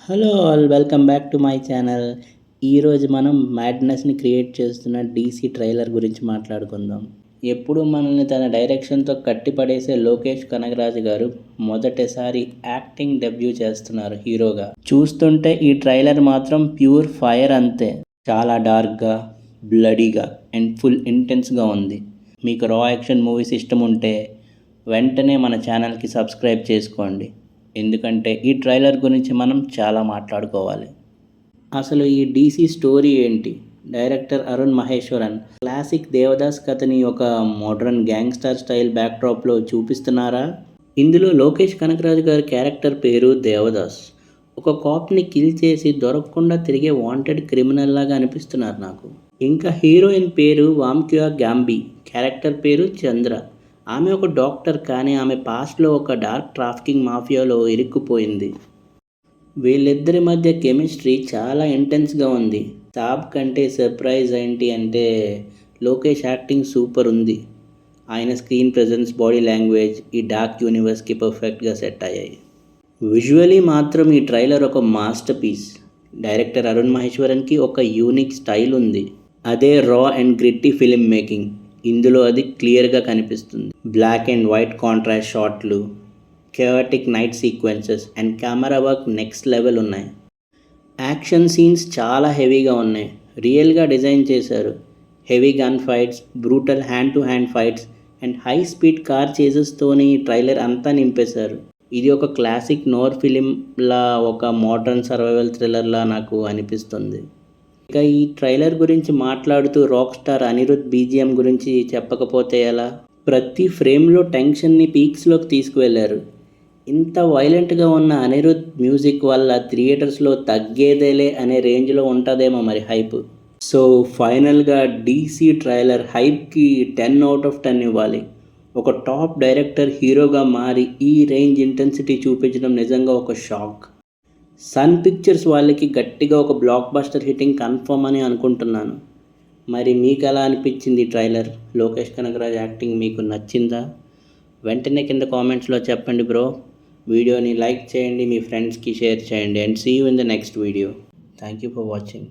Hello all welcome back to my channel. ఈరోజు మనం మ్యాడ్నెస్ని create చేస్తున్న డీసీ ట్రైలర్ గురించి మాట్లాడుకుందాం. ఎప్పుడు మనల్ని తన డైరెక్షన్తో కట్టిపడేసే లోకేష్ కనగరాజు గారు మొదటిసారి యాక్టింగ్ డెబ్యూ చేస్తున్నారు హీరోగా. చూస్తుంటే ఈ ట్రైలర్ మాత్రం ప్యూర్ ఫైర్ అంతే. చాలా డార్క్గా, బ్లడీగా అండ్ ఫుల్ ఇంటెన్స్గా ఉంది. మీకు రా యాక్షన్ మూవీస్ ఇష్టం ఉంటే వెంటనే మన ఛానల్కి సబ్స్క్రైబ్ చేసుకోండి. ఎందుకంటే ఈ ట్రైలర్ గురించి మనం చాలా మాట్లాడుకోవాలి. అసలు ఈ డీసీ స్టోరీ ఏంటి? డైరెక్టర్ అరుణ్ మహేశ్వరన్ క్లాసిక్ దేవదాస్ కథని ఒక మోడ్రన్ గ్యాంగ్స్టర్ స్టైల్ బ్యాక్డ్రాప్లో చూపిస్తున్నారా? ఇందులో లోకేష్ కనగరాజు గారి క్యారెక్టర్ పేరు దేవదాస్. ఒక కాప్ని కిల్ చేసి దొరకకుండా తిరిగే వాంటెడ్ క్రిమినల్ లాగా అనిపిస్తున్నారు నాకు. ఇంకా హీరోయిన్ పేరు వామ్క్యా గ్యాంబీ, క్యారెక్టర్ పేరు చంద్ర. ఆమె ఒక డాక్టర్, కానీ ఆమె పాస్ట్లో ఒక డార్క్ ట్రాఫికింగ్ మాఫియాలో ఇరుక్కుపోయింది. వీళ్ళిద్దరి మధ్య కెమిస్ట్రీ చాలా ఇంటెన్స్గా ఉంది. సాబ్ కంటే సర్ప్రైజ్ ఏంటి అంటే లోకేష్ యాక్టింగ్ సూపర్ ఉంది. ఆయన స్క్రీన్ ప్రెజెన్స్, బాడీ లాంగ్వేజ్ ఈ డార్క్ యూనివర్స్కి పర్ఫెక్ట్గా సెట్ అయ్యాయి. విజువలీ మాత్రం ఈ ట్రైలర్ ఒక మాస్టర్ పీస్. డైరెక్టర్ అరుణ్ మహేశ్వరన్కి ఒక యూనిక్ స్టైల్ ఉంది. అదే రా అండ్ గ్రిట్టి ఫిల్మ్ మేకింగ్. ఇందులో అది క్లియర్గా కనిపిస్తుంది. బ్లాక్ అండ్ వైట్ కాంట్రాస్ట్ షాట్లు, chaotic night sequences and camera work next level ఉన్నాయి. యాక్షన్ సీన్స్ చాలా హెవీగా ఉన్నాయి. రియల్గా డిజైన్ చేశారు. Heavy gun fights, brutal hand to hand fights and high speed car చేజెస్తోని ట్రైలర్ అంతా నింపేశారు. ఇది ఒక క్లాసిక్ నోర్ ఫిలింలా, ఒక మోడర్న్ సర్వైవల్ థ్రిల్లర్లా నాకు అనిపిస్తుంది. ఇక ఈ ట్రైలర్ గురించి మాట్లాడుతూ రాక్ స్టార్ అనిరుద్ బీజిఎం గురించి చెప్పకపోతే ఎలా? ప్రతి ఫ్రేమ్లో టెన్షన్ని పీక్స్లోకి తీసుకువెళ్లారు. ఇంత వైలెంట్గా ఉన్న అనిరుద్ మ్యూజిక్ వల్ల థియేటర్స్లో తగ్గేదేలే అనే రేంజ్లో ఉంటుందేమో మరి హైప్. సో ఫైనల్గా డీసీ ట్రైలర్ హైప్కి 10/10 ఇవ్వాలి. ఒక టాప్ డైరెక్టర్ హీరోగా మారి ఈ రేంజ్ ఇంటెన్సిటీ చూపించడం నిజంగా ఒక షాక్. సన్ పిక్చర్స్ వాళ్ళకి గట్టిగా ఒక బ్లాక్ బస్టర్ హిట్టింగ్ కన్ఫర్మ్ అని అనుకుంటున్నాను. మరి మీకు ఎలా అనిపించింది ఈ ట్రైలర్? లోకేష్ కనగరాజ్ యాక్టింగ్ మీకు నచ్చిందా? వెంటనే కింద కామెంట్స్లో చెప్పండి బ్రో. వీడియోని లైక్ చేయండి, మీ ఫ్రెండ్స్కి షేర్ చేయండి and see you in the next video. Thank you for watching.